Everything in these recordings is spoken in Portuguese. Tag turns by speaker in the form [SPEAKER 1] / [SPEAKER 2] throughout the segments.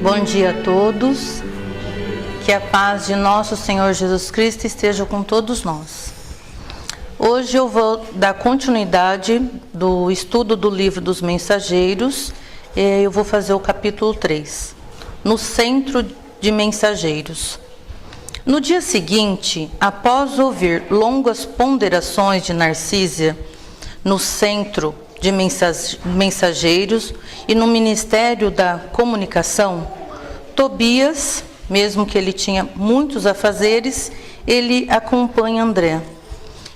[SPEAKER 1] Bom dia a todos, que a paz de nosso Senhor Jesus Cristo esteja com todos nós. Hoje eu vou dar continuidade do estudo do livro dos Mensageiros. Eu vou fazer o capítulo 3, no centro de Mensageiros. No dia seguinte, após ouvir longas ponderações de Narcísia, no centro de Mensageiros e no Ministério da Comunicação, Tobias, mesmo que ele tinha muitos afazeres, ele acompanha André.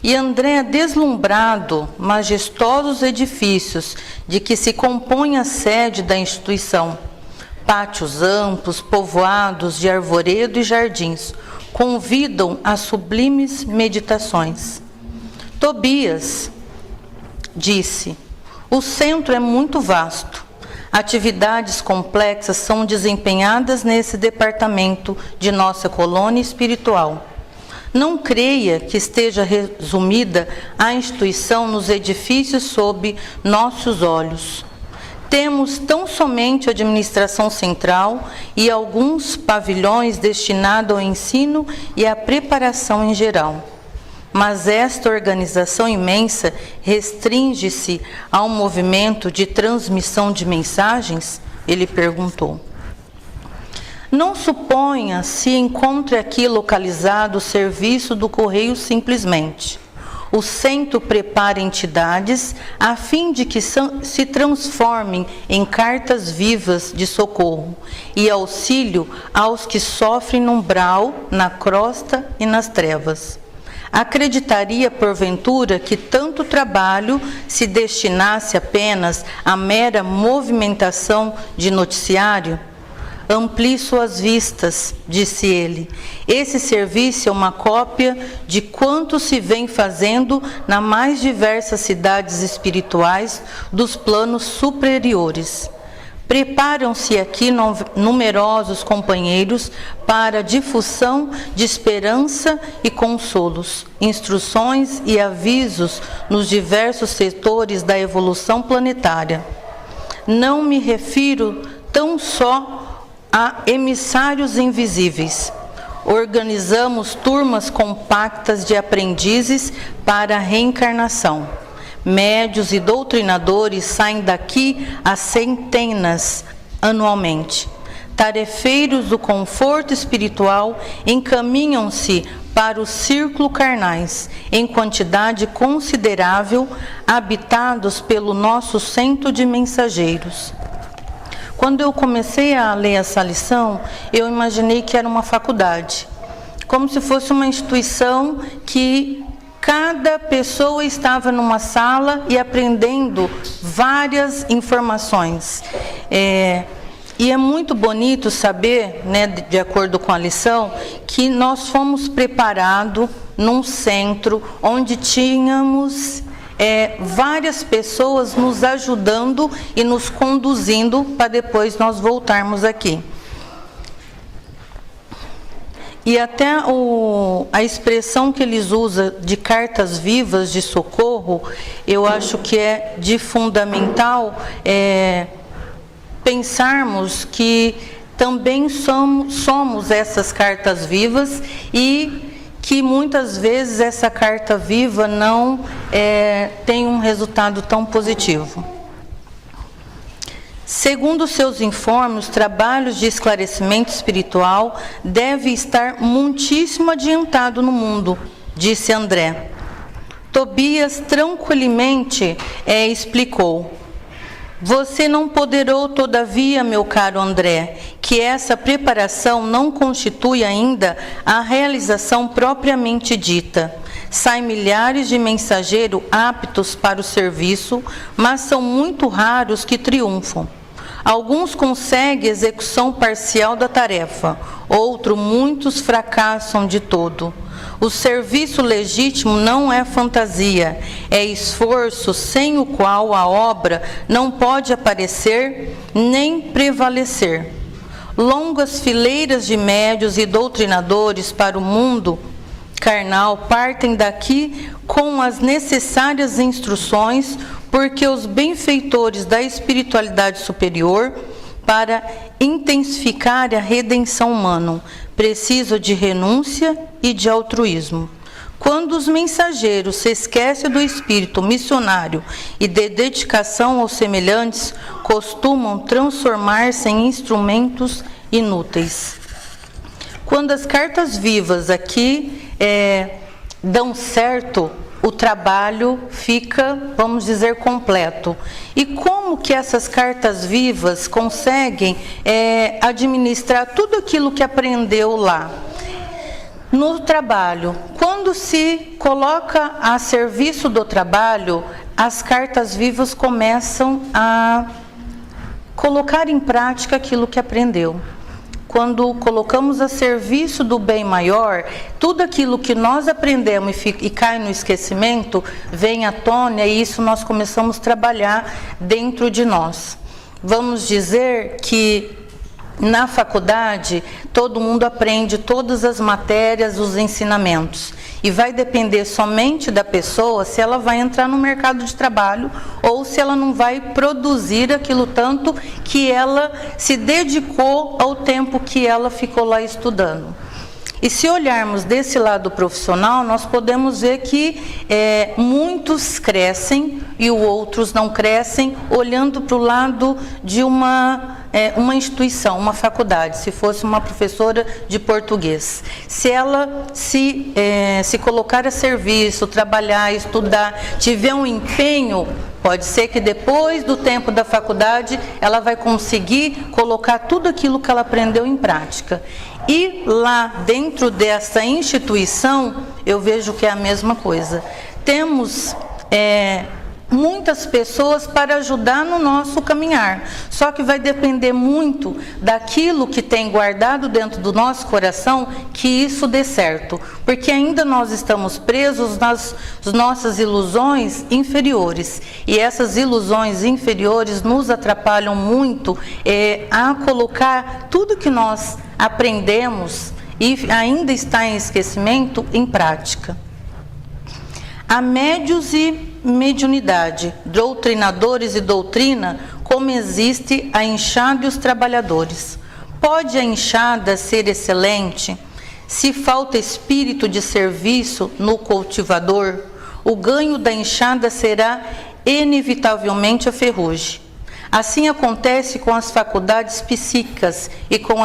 [SPEAKER 1] E André, deslumbrado, majestosos edifícios de que se compõe a sede da instituição, pátios amplos, povoados de arvoredo e jardins, convidam a sublimes meditações. Tobias disse: o centro é muito vasto. Atividades complexas são desempenhadas nesse departamento de nossa colônia espiritual. Não creia que esteja resumida a instituição nos edifícios sob nossos olhos. Temos tão somente a administração central e alguns pavilhões destinados ao ensino e à preparação em geral. Mas esta organização imensa restringe-se ao movimento de transmissão de mensagens? Ele perguntou. Não suponha se encontre aqui localizado o serviço do correio simplesmente. O centro prepara entidades a fim de que se transformem em cartas vivas de socorro e auxílio aos que sofrem no umbral, na crosta e nas trevas. Acreditaria, porventura, que tanto trabalho se destinasse apenas à mera movimentação de noticiário? Amplie suas vistas, disse ele. Esse serviço é uma cópia de quanto se vem fazendo nas mais diversas cidades espirituais dos planos superiores. Preparam-se aqui numerosos companheiros para a difusão de esperança e consolos, instruções e avisos nos diversos setores da evolução planetária. Não me refiro tão só a emissários invisíveis. Organizamos turmas compactas de aprendizes para a reencarnação. Médios e doutrinadores saem daqui a centenas anualmente. Tarefeiros do conforto espiritual encaminham-se para os círculos carnais, em quantidade considerável, habitados pelo nosso centro de mensageiros. Quando eu comecei a ler essa lição, eu imaginei que era uma faculdade, como se fosse uma instituição que cada pessoa estava numa sala e aprendendo várias informações. E é muito bonito saber, né, de acordo com a lição, que nós fomos preparados num centro onde tínhamos várias pessoas nos ajudando e nos conduzindo para depois nós voltarmos aqui. E até a expressão que eles usam de cartas vivas de socorro, eu acho que é de fundamental pensarmos que também somos essas cartas vivas e que muitas vezes essa carta viva não tem um resultado tão positivo. Segundo seus informes, os trabalhos de esclarecimento espiritual devem estar muitíssimo adiantado no mundo, disse André. Tobias tranquilamente explicou. Você não ponderou, todavia, meu caro André, que essa preparação não constitui ainda a realização propriamente dita. Saem milhares de mensageiros aptos para o serviço, mas são muito raros que triunfam. Alguns conseguem execução parcial da tarefa, muitos fracassam de todo. O serviço legítimo não é fantasia, é esforço sem o qual a obra não pode aparecer nem prevalecer. Longas fileiras de médios e doutrinadores para o mundo carnal partem daqui com as necessárias instruções, porque os benfeitores da espiritualidade superior para intensificar a redenção humana, preciso de renúncia e de altruísmo. Quando os mensageiros se esquecem do espírito missionário e de dedicação aos semelhantes, costumam transformar-se em instrumentos inúteis. Quando as cartas vivas aqui dão certo, o trabalho fica, vamos dizer, completo. E como que essas cartas vivas conseguem administrar tudo aquilo que aprendeu lá? No trabalho, quando se coloca a serviço do trabalho, as cartas vivas começam a colocar em prática aquilo que aprendeu. Quando colocamos a serviço do bem maior, tudo aquilo que nós aprendemos e cai no esquecimento, vem à tona e isso nós começamos a trabalhar dentro de nós. Vamos dizer que na faculdade, todo mundo aprende todas as matérias, os ensinamentos. E vai depender somente da pessoa se ela vai entrar no mercado de trabalho ou se ela não vai produzir aquilo tanto que ela se dedicou ao tempo que ela ficou lá estudando. E se olharmos desse lado profissional, nós podemos ver que muitos crescem e outros não crescem, olhando para o lado de uma instituição, uma faculdade, se fosse uma professora de português. Se ela se colocar a serviço, trabalhar, estudar, tiver um empenho, pode ser que depois do tempo da faculdade, ela vai conseguir colocar tudo aquilo que ela aprendeu em prática. E lá dentro dessa instituição, eu vejo que é a mesma coisa. Temos muitas pessoas para ajudar no nosso caminhar, só que vai depender muito daquilo que tem guardado dentro do nosso coração, que isso dê certo, porque ainda nós estamos presos nas nossas ilusões inferiores, e essas ilusões inferiores nos atrapalham muito a colocar tudo que nós aprendemos e ainda está em esquecimento em prática. Há médios e mediunidade, doutrinadores e doutrina, como existe a enxada e os trabalhadores. Pode a enxada ser excelente? Se falta espírito de serviço no cultivador, o ganho da enxada será inevitavelmente a ferrugem. Assim acontece com as faculdades psíquicas e com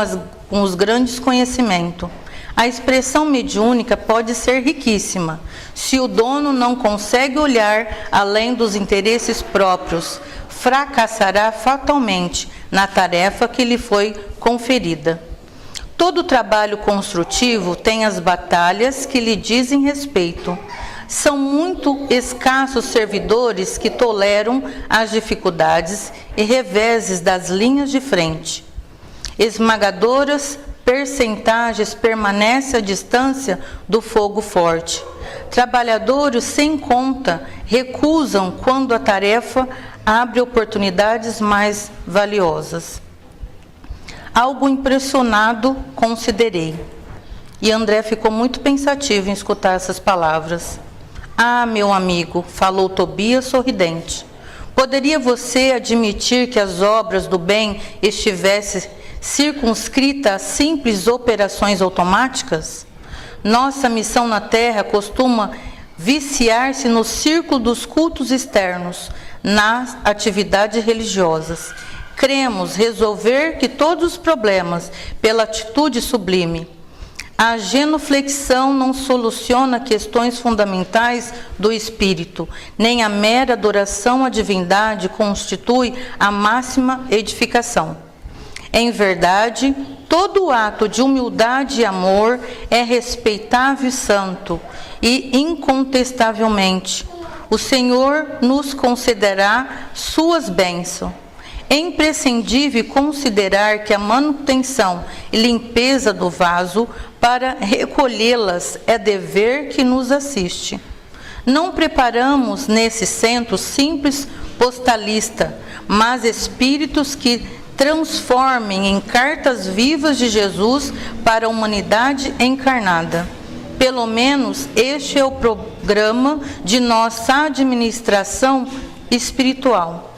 [SPEAKER 1] os grandes conhecimentos. A expressão mediúnica pode ser riquíssima, se o dono não consegue olhar além dos interesses próprios, fracassará fatalmente na tarefa que lhe foi conferida. Todo trabalho construtivo tem as batalhas que lhe dizem respeito. São muito escassos servidores que toleram as dificuldades e reveses das linhas de frente. Esmagadoras percentagens permanecem à distância do fogo forte. Trabalhadores sem conta recusam quando a tarefa abre oportunidades mais valiosas. Algo impressionado considerei. E André ficou muito pensativo em escutar essas palavras. Ah, meu amigo, falou Tobias sorridente. Poderia você admitir que as obras do bem estivessem circunscrita a simples operações automáticas? Nossa missão na Terra costuma viciar-se no círculo dos cultos externos, nas atividades religiosas. Cremos resolver que todos os problemas pela atitude sublime. A genuflexão não soluciona questões fundamentais do espírito, nem a mera adoração à divindade constitui a máxima edificação. Em verdade, todo ato de humildade e amor é respeitável e santo, e incontestavelmente o Senhor nos concederá suas bênçãos. É imprescindível considerar que a manutenção e limpeza do vaso para recolhê-las é dever que nos assiste. Não preparamos nesse centro simples postalista, mas espíritos que transformem em cartas vivas de Jesus para a humanidade encarnada. Pelo menos este é o programa de nossa administração espiritual.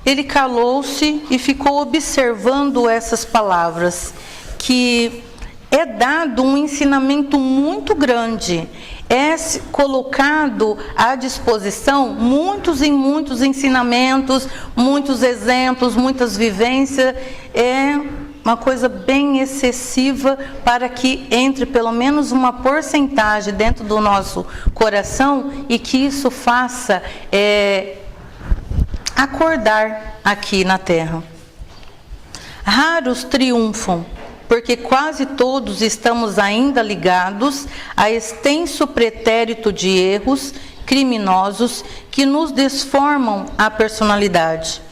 [SPEAKER 1] ele calou-se e ficou observando essas palavras, que é dado um ensinamento muito grande, é colocado à disposição muitos e muitos ensinamentos, muitos exemplos, muitas vivências, é uma coisa bem excessiva para que entre pelo menos uma porcentagem dentro do nosso coração e que isso faça acordar aqui na terra. Raros triunfam, porque quase todos estamos ainda ligados a extenso pretérito de erros criminosos que nos desformam a personalidade.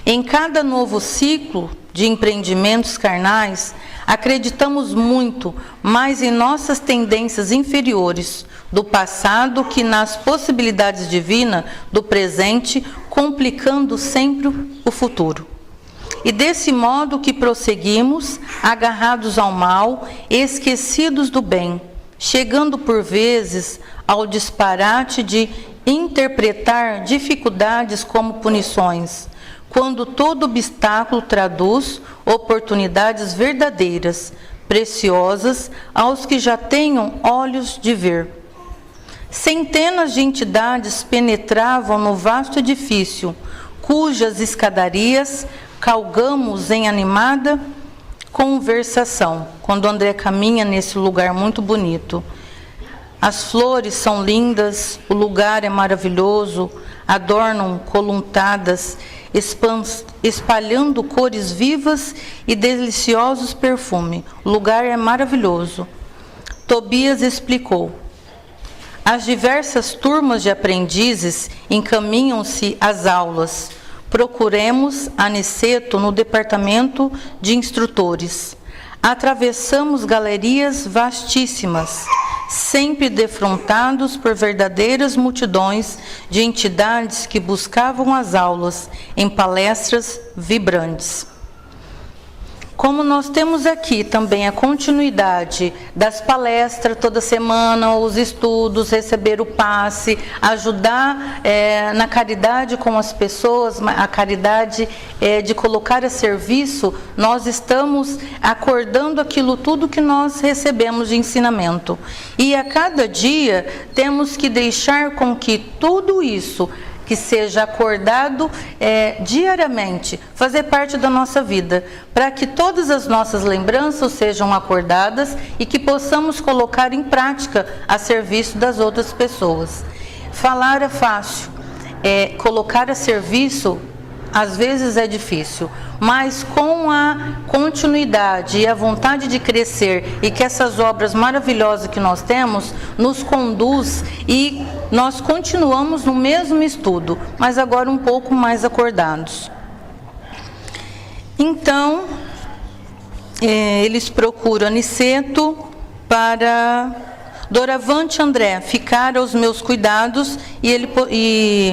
[SPEAKER 1] Em cada novo ciclo de empreendimentos carnais, acreditamos muito mais em nossas tendências inferiores do passado que nas possibilidades divinas do presente, complicando sempre o futuro. E desse modo que prosseguimos, agarrados ao mal, esquecidos do bem, chegando por vezes ao disparate de interpretar dificuldades como punições, quando todo obstáculo traduz oportunidades verdadeiras, preciosas aos que já tenham olhos de ver. Centenas de entidades penetravam no vasto edifício, cujas escadarias calgamos em animada conversação, quando André caminha nesse lugar muito bonito. As flores são lindas, o lugar é maravilhoso, adornam coluntadas, espalhando cores vivas e deliciosos perfumes. O lugar é maravilhoso. Tobias explicou. As diversas turmas de aprendizes encaminham-se às aulas. Procuremos Aniceto no departamento de instrutores. Atravessamos galerias vastíssimas, sempre defrontados por verdadeiras multidões de entidades que buscavam as aulas em palestras vibrantes. Como nós temos aqui também a continuidade das palestras toda semana, os estudos, receber o passe, ajudar na caridade com as pessoas, a caridade de colocar a serviço, nós estamos acordando aquilo tudo que nós recebemos de ensinamento. E a cada dia temos que deixar com que tudo isso que seja acordado diariamente, fazer parte da nossa vida, para que todas as nossas lembranças sejam acordadas e que possamos colocar em prática a serviço das outras pessoas. Falar é fácil, colocar a serviço às vezes é difícil, mas com a continuidade e a vontade de crescer e que essas obras maravilhosas que nós temos nos conduz e nós continuamos no mesmo estudo, mas agora um pouco mais acordados. Então, eles procuram Aniceto para Doravante André ficar aos meus cuidados e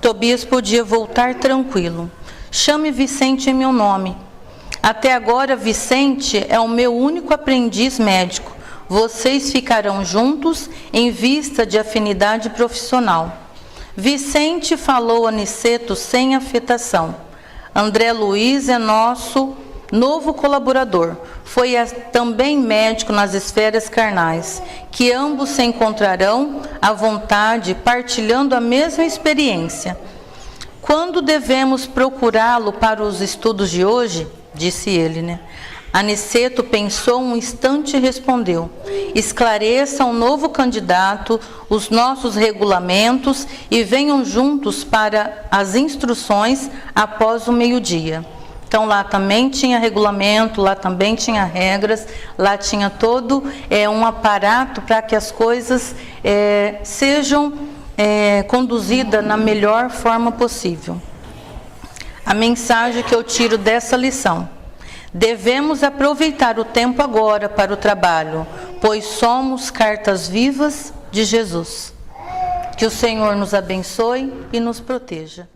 [SPEAKER 1] Tobias podia voltar tranquilo. Chame Vicente em meu nome. Até agora, Vicente é o meu único aprendiz médico. Vocês ficarão juntos em vista de afinidade profissional. Vicente falou a Aniceto sem afetação. André Luiz é nosso novo colaborador. Foi também médico nas esferas carnais, que ambos se encontrarão à vontade, partilhando a mesma experiência. Quando devemos procurá-lo para os estudos de hoje? Disse ele, Aniceto pensou um instante e respondeu. Esclareça um novo candidato, os nossos regulamentos e venham juntos para as instruções após o meio-dia. Então lá também tinha regulamento, lá também tinha regras, lá tinha todo um aparato para que as coisas sejam conduzidas na melhor forma possível. A mensagem que eu tiro dessa lição: devemos aproveitar o tempo agora para o trabalho, pois somos cartas vivas de Jesus. Que o Senhor nos abençoe e nos proteja.